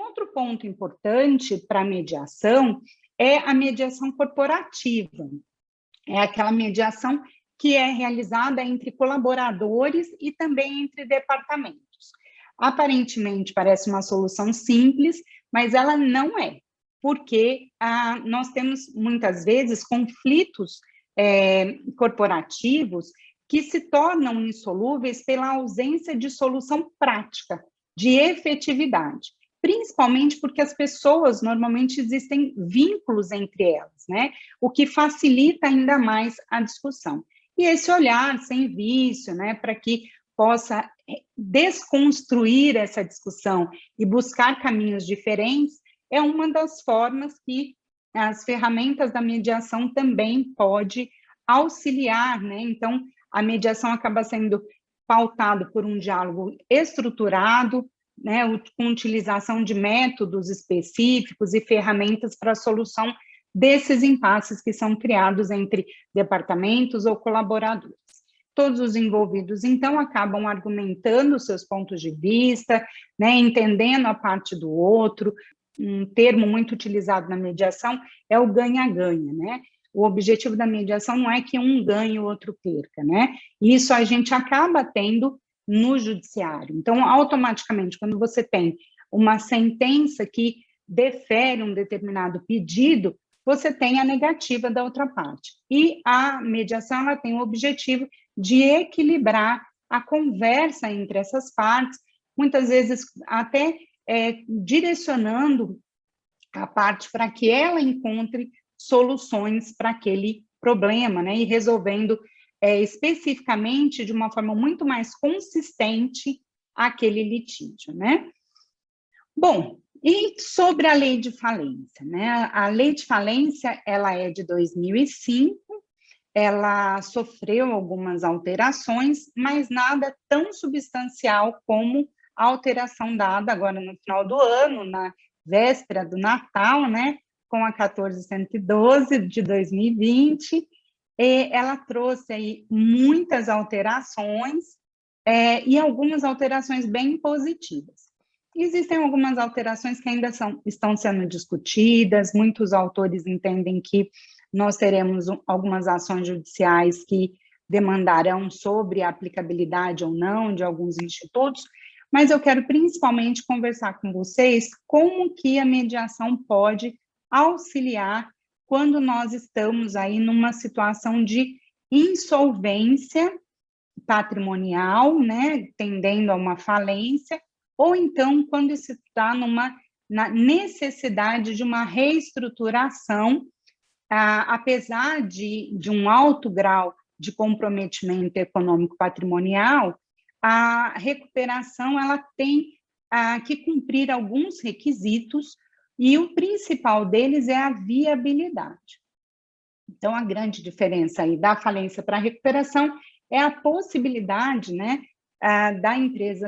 Um outro ponto importante para a mediação é a mediação corporativa. É aquela mediação que é realizada entre colaboradores e também entre departamentos. Aparentemente parece uma solução simples, mas ela não é, porque nós temos muitas vezes conflitos corporativos que se tornam insolúveis pela ausência de solução prática, de efetividade, principalmente porque as pessoas, normalmente, existem vínculos entre elas, né? O que facilita ainda mais a discussão. E esse olhar sem vício, né, para que possa desconstruir essa discussão e buscar caminhos diferentes, é uma das formas que as ferramentas da mediação também pode auxiliar, né? Então, a mediação acaba sendo pautada por um diálogo estruturado, né, com utilização de métodos específicos e ferramentas para a solução desses impasses que são criados entre departamentos ou colaboradores. Todos os envolvidos, então, acabam argumentando seus pontos de vista, né, entendendo a parte do outro. Um termo muito utilizado na mediação é o ganha-ganha, né? O objetivo da mediação não é que um ganhe e o outro perca, né? Isso a gente acaba tendo no judiciário. Então, automaticamente, quando você tem uma sentença que defere um determinado pedido, você tem a negativa da outra parte. E a mediação, ela tem o objetivo de equilibrar a conversa entre essas partes, muitas vezes até direcionando a parte para que ela encontre soluções para aquele problema, né? E resolvendo especificamente, de uma forma muito mais consistente, aquele litígio, né? Bom, e sobre a lei de falência, né? A lei de falência, ela é de 2005, ela sofreu algumas alterações, mas nada tão substancial como a alteração dada agora no final do ano, na véspera do Natal, né? Com a 1412 de 2020, ela trouxe aí muitas alterações e algumas alterações bem positivas. Existem algumas alterações que ainda estão sendo discutidas, muitos autores entendem que nós teremos algumas ações judiciais que demandarão sobre a aplicabilidade ou não de alguns institutos, mas eu quero principalmente conversar com vocês como que a mediação pode auxiliar quando nós estamos aí numa situação de insolvência patrimonial, né, tendendo a uma falência, ou então quando se está na necessidade de uma reestruturação, apesar de um alto grau de comprometimento econômico patrimonial, a recuperação ela tem que cumprir alguns requisitos, e o principal deles é a viabilidade. Então, a grande diferença aí da falência para a recuperação é a possibilidade, né, da empresa,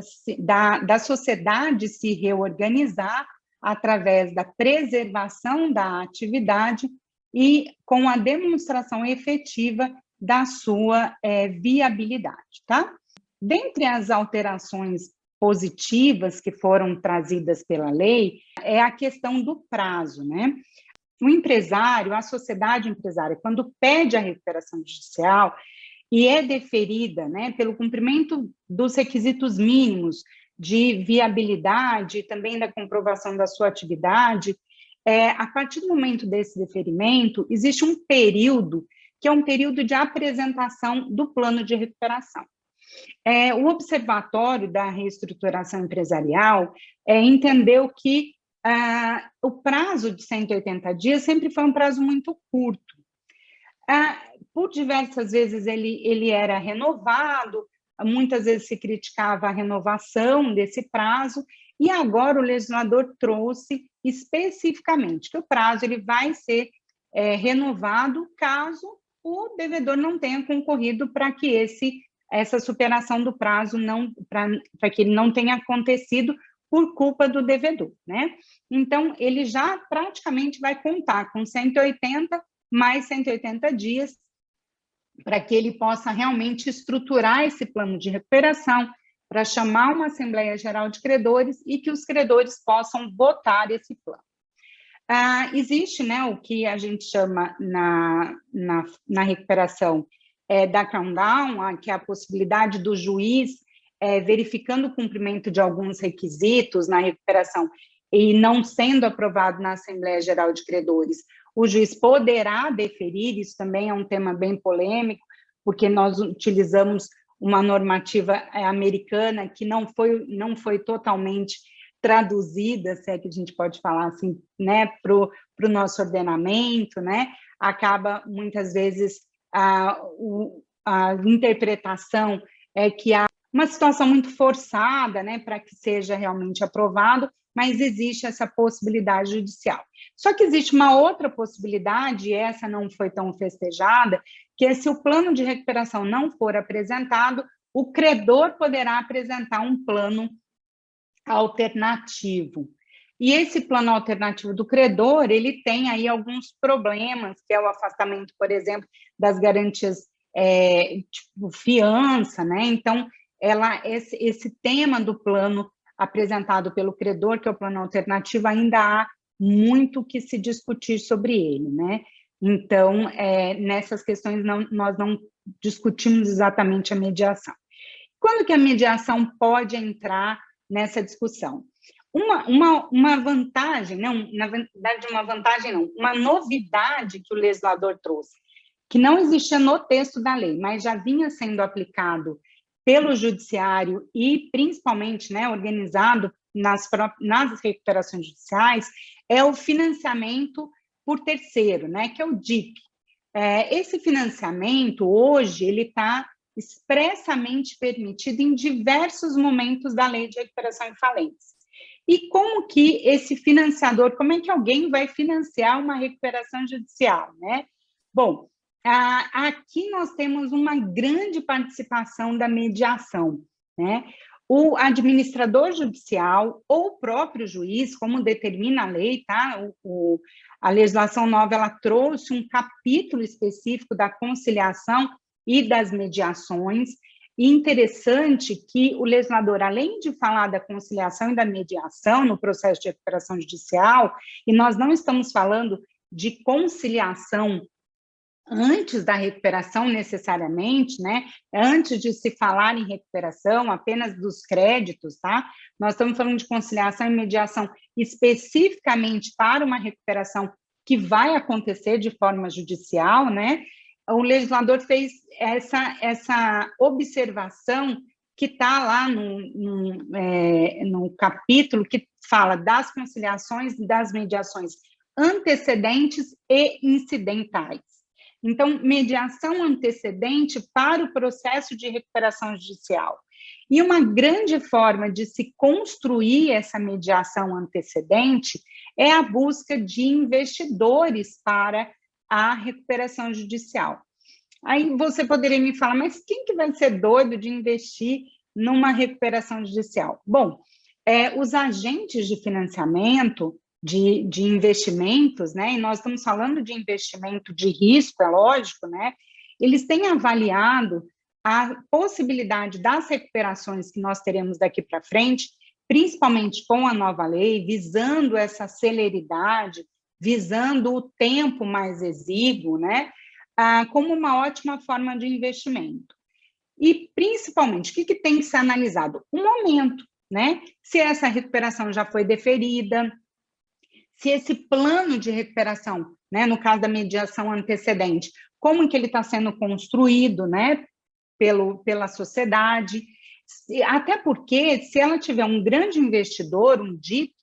da sociedade se reorganizar através da preservação da atividade e com a demonstração efetiva da sua viabilidade, tá? Dentre as alterações positivas que foram trazidas pela lei, é a questão do prazo, né? O empresário, a sociedade empresária, quando pede a recuperação judicial e é deferida, né, pelo cumprimento dos requisitos mínimos de viabilidade e também da comprovação da sua atividade, a partir do momento desse deferimento, existe um período que é um período de apresentação do plano de recuperação. O Observatório da Reestruturação Empresarial entendeu que o prazo de 180 dias sempre foi um prazo muito curto. Por diversas vezes ele era renovado, muitas vezes se criticava a renovação desse prazo, e agora o legislador trouxe especificamente que o prazo ele vai ser renovado caso o devedor não tenha concorrido para que essa superação do prazo para que ele não tenha acontecido por culpa do devedor, né? Então, ele já praticamente vai contar com 180 mais 180 dias para que ele possa realmente estruturar esse plano de recuperação, para chamar uma Assembleia Geral de Credores e que os credores possam votar esse plano. Existe, né, o que a gente chama na recuperação da countdown, que é a possibilidade do juiz, verificando o cumprimento de alguns requisitos na recuperação e não sendo aprovado na Assembleia Geral de Credores, o juiz poderá deferir. Isso também é um tema bem polêmico, porque nós utilizamos uma normativa americana que não foi totalmente traduzida, se é que a gente pode falar assim, né, para o nosso ordenamento, né, acaba muitas vezes a interpretação é que há uma situação muito forçada, né, para que seja realmente aprovado, mas existe essa possibilidade judicial. Só que existe uma outra possibilidade, e essa não foi tão festejada, que é se o plano de recuperação não for apresentado, o credor poderá apresentar um plano alternativo. E esse plano alternativo do credor, ele tem aí alguns problemas, que é o afastamento, por exemplo, das garantias, tipo fiança, né? Então, esse tema do plano apresentado pelo credor, que é o plano alternativo, ainda há muito que se discutir sobre ele, né? Então, nessas questões, nós não discutimos exatamente a mediação. Quando que a mediação pode entrar nessa discussão? Uma vantagem, não, na verdade, uma novidade que o legislador trouxe, que não existia no texto da lei, mas já vinha sendo aplicado pelo judiciário e principalmente, né, organizado nas recuperações judiciais, é o financiamento por terceiro, né, que é o DIP. Esse financiamento, hoje, ele está expressamente permitido em diversos momentos da Lei de Recuperação e Falência. E como que esse financiador, como é que alguém vai financiar uma recuperação judicial, né? Bom, aqui nós temos uma grande participação da mediação, né? O administrador judicial ou o próprio juiz, como determina a lei, tá? A legislação nova, ela trouxe um capítulo específico da conciliação e das mediações. E interessante que o legislador, além de falar da conciliação e da mediação no processo de recuperação judicial, e nós não estamos falando de conciliação antes da recuperação necessariamente, né? Antes de se falar em recuperação apenas dos créditos, tá? Nós estamos falando de conciliação e mediação especificamente para uma recuperação que vai acontecer de forma judicial, né? O legislador fez essa observação que está lá no capítulo que fala das conciliações e das mediações antecedentes e incidentais. Então, mediação antecedente para o processo de recuperação judicial. E uma grande forma de se construir essa mediação antecedente é a busca de investidores para a recuperação judicial. Aí você poderia me falar, mas quem que vai ser doido de investir numa recuperação judicial? Bom, os agentes de financiamento, de investimentos, né? E nós estamos falando de investimento de risco, é lógico, né? Eles têm avaliado a possibilidade das recuperações que nós teremos daqui para frente, principalmente com a nova lei, visando essa celeridade, visando o tempo mais exíguo, né? Como uma ótima forma de investimento. E, principalmente, o que tem que ser analisado? O momento, né? Se essa recuperação já foi deferida, se esse plano de recuperação, né, no caso da mediação antecedente, como que ele está sendo construído, né, pela sociedade, até porque, se ela tiver um grande investidor, um DIP,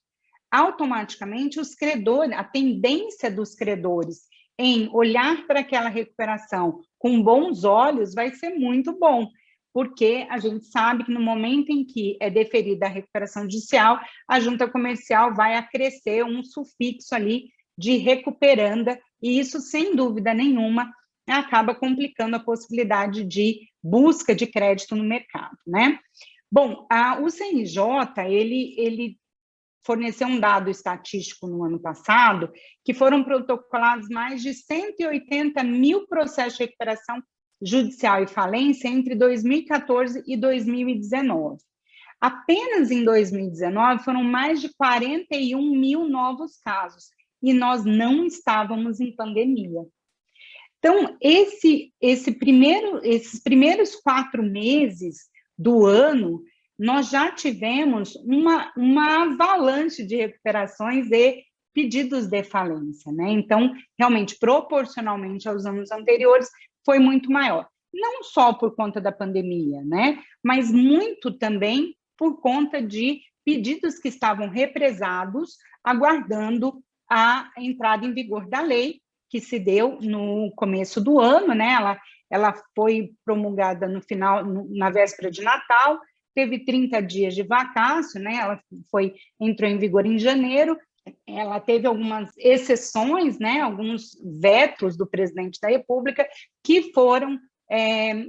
automaticamente os credores, a tendência dos credores em olhar para aquela recuperação com bons olhos vai ser muito bom, porque a gente sabe que no momento em que é deferida a recuperação judicial, a junta comercial vai acrescer um sufixo ali de recuperanda, e isso, sem dúvida nenhuma, acaba complicando a possibilidade de busca de crédito no mercado, né? Bom, o CNJ, ele forneceu um dado estatístico no ano passado, que foram protocolados mais de 180 mil processos de recuperação judicial e falência entre 2014 e 2019. Apenas em 2019 foram mais de 41 mil novos casos, e nós não estávamos em pandemia. Então, esses primeiros 4 meses do ano, nós já tivemos uma avalanche de recuperações e pedidos de falência, né? Então, realmente, proporcionalmente aos anos anteriores, foi muito maior. Não só por conta da pandemia, né? Mas muito também por conta de pedidos que estavam represados, aguardando a entrada em vigor da lei, que se deu no começo do ano, né? Ela foi promulgada na véspera de Natal, teve 30 dias de vacácio, né? Ela entrou em vigor em janeiro. Ela teve algumas exceções, né? Alguns vetos do presidente da República que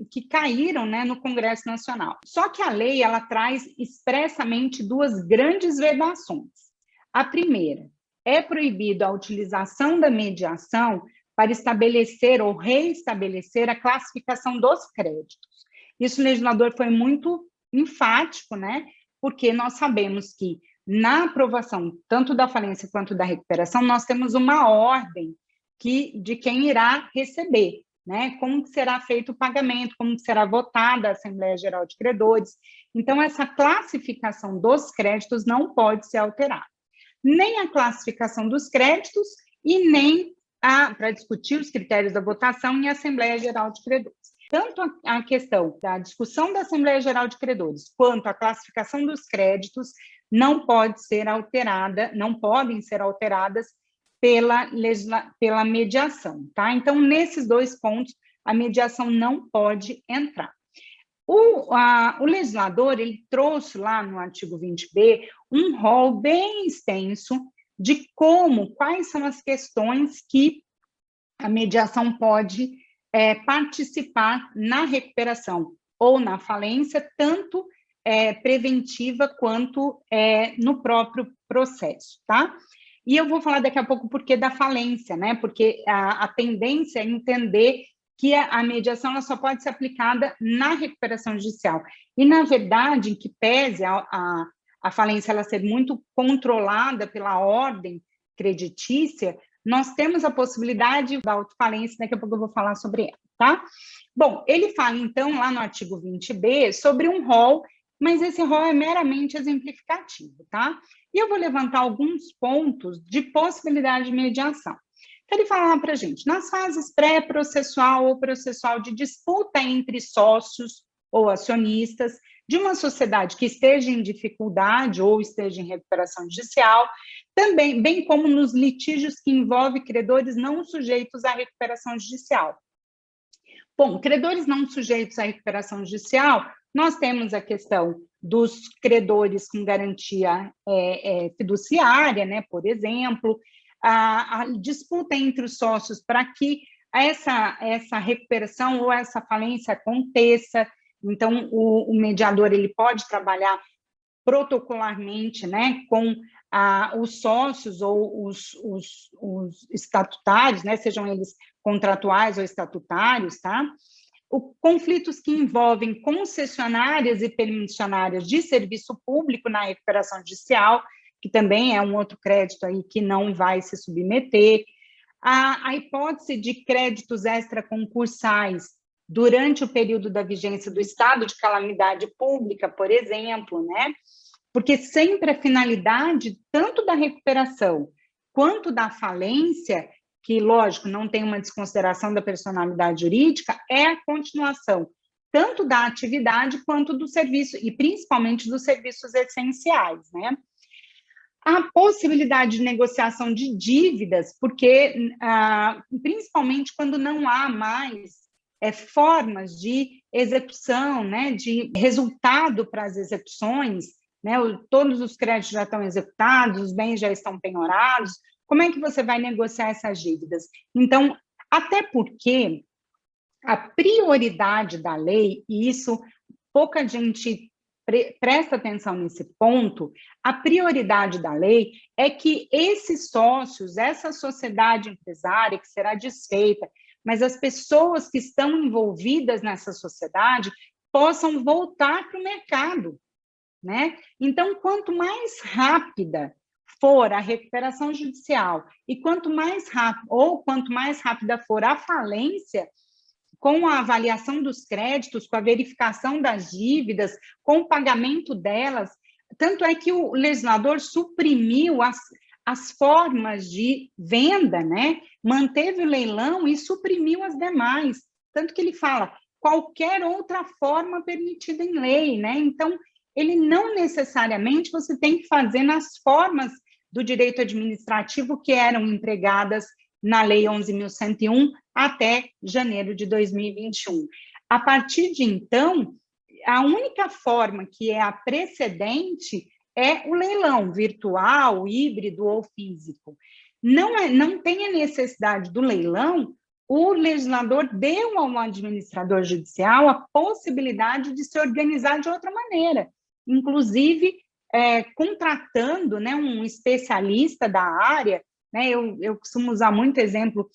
que caíram, né, no Congresso Nacional. Só que a lei ela traz expressamente 2 grandes vedações. A primeira, é proibido a utilização da mediação para estabelecer ou reestabelecer a classificação dos créditos. Isso o legislador foi muito enfático, né? Porque nós sabemos que na aprovação tanto da falência quanto da recuperação, nós temos uma ordem de quem irá receber, né? Como que será feito o pagamento, como que será votada a Assembleia Geral de Credores. Então, essa classificação dos créditos não pode ser alterada. Nem a classificação dos créditos e nem para discutir os critérios da votação em Assembleia Geral de Credores. Tanto a questão da discussão da Assembleia Geral de Credores quanto a classificação dos créditos não podem ser alteradas pela mediação, tá? Então, nesses 2 pontos, a mediação não pode entrar. O legislador ele trouxe lá no artigo 20b um rol bem extenso de quais são as questões que a mediação pode participar na recuperação ou na falência, tanto preventiva quanto no próprio processo, tá? E eu vou falar daqui a pouco por que da falência, né? Porque a tendência é entender que a mediação ela só pode ser aplicada na recuperação judicial. E, na verdade, em que pese a falência ela ser muito controlada pela ordem creditícia, nós temos a possibilidade da autofalência, daqui a pouco eu vou falar sobre ela, tá? Bom, ele fala, então, lá no artigo 20b, sobre um rol, mas esse rol é meramente exemplificativo, tá? E eu vou levantar alguns pontos de possibilidade de mediação. Então, ele fala para a gente, nas fases pré-processual ou processual de disputa entre sócios ou acionistas de uma sociedade que esteja em dificuldade ou esteja em recuperação judicial, também, bem como nos litígios que envolvem credores não sujeitos à recuperação judicial. Bom, credores não sujeitos à recuperação judicial, nós temos a questão dos credores com garantia fiduciária, né, por exemplo, a disputa entre os sócios para que essa recuperação ou essa falência aconteça. Então, o mediador ele pode trabalhar protocolarmente, né, com os sócios ou os estatutários, né, sejam eles contratuais ou estatutários, tá? Conflitos que envolvem concessionárias e permissionárias de serviço público na recuperação judicial, que também é um outro crédito aí que não vai se submeter. A hipótese de créditos extraconcursais durante o período da vigência do estado de calamidade pública, por exemplo, né? Porque sempre a finalidade, tanto da recuperação quanto da falência, que, lógico, não tem uma desconsideração da personalidade jurídica, é a continuação tanto da atividade quanto do serviço, e principalmente dos serviços essenciais, né? A possibilidade de negociação de dívidas, porque, principalmente quando não há mais formas de execução, né, de resultado para as execuções, né, todos os créditos já estão executados, os bens já estão penhorados, como é que você vai negociar essas dívidas? Então, até porque a prioridade da lei, e isso pouca gente presta atenção nesse ponto, a prioridade da lei é que esses sócios, essa sociedade empresária que será desfeita, mas as pessoas que estão envolvidas nessa sociedade possam voltar para o mercado, né? Então, quanto mais rápida for a recuperação judicial e quanto mais rápida for a falência, com a avaliação dos créditos, com a verificação das dívidas, com o pagamento delas, tanto é que o legislador suprimiu as formas de venda, né? Manteve o leilão e suprimiu as demais, tanto que ele fala qualquer outra forma permitida em lei, né? Então, ele não necessariamente você tem que fazer nas formas do direito administrativo que eram empregadas na Lei 11.101 até janeiro de 2021. A partir de então, a única forma que é a precedente é o leilão virtual, híbrido ou físico. Não tem a necessidade do leilão, o legislador deu ao administrador judicial a possibilidade de se organizar de outra maneira, inclusive contratando, né, um especialista da área, né, eu costumo usar muito exemplo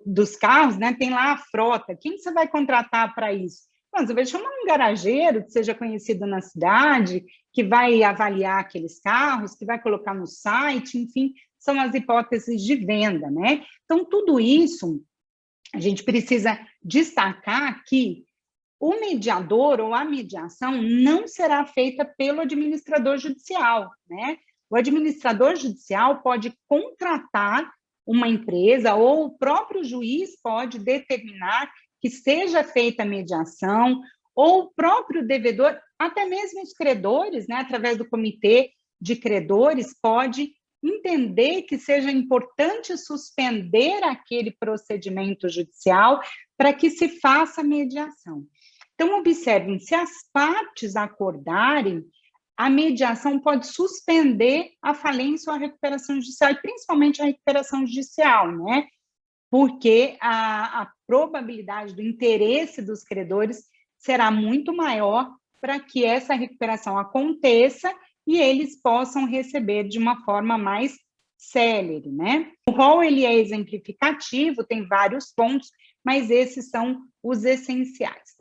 dos carros, né, tem lá a frota, quem você vai contratar para isso? Bom, você vai chamar um garageiro que seja conhecido na cidade, que vai avaliar aqueles carros, que vai colocar no site, enfim, são as hipóteses de venda, né? Então, tudo isso, a gente precisa destacar que o mediador ou a mediação não será feita pelo administrador judicial, né? O administrador judicial pode contratar uma empresa ou o próprio juiz pode determinar que seja feita a mediação, ou o próprio devedor, até mesmo os credores, né, através do comitê de credores, pode entender que seja importante suspender aquele procedimento judicial para que se faça a mediação. Então, observem, se as partes acordarem, a mediação pode suspender a falência ou a recuperação judicial, e principalmente a recuperação judicial, né? Porque a probabilidade do interesse dos credores será muito maior para que essa recuperação aconteça e eles possam receber de uma forma mais célere, né? O rol, ele é exemplificativo, tem vários pontos, mas esses são os essenciais.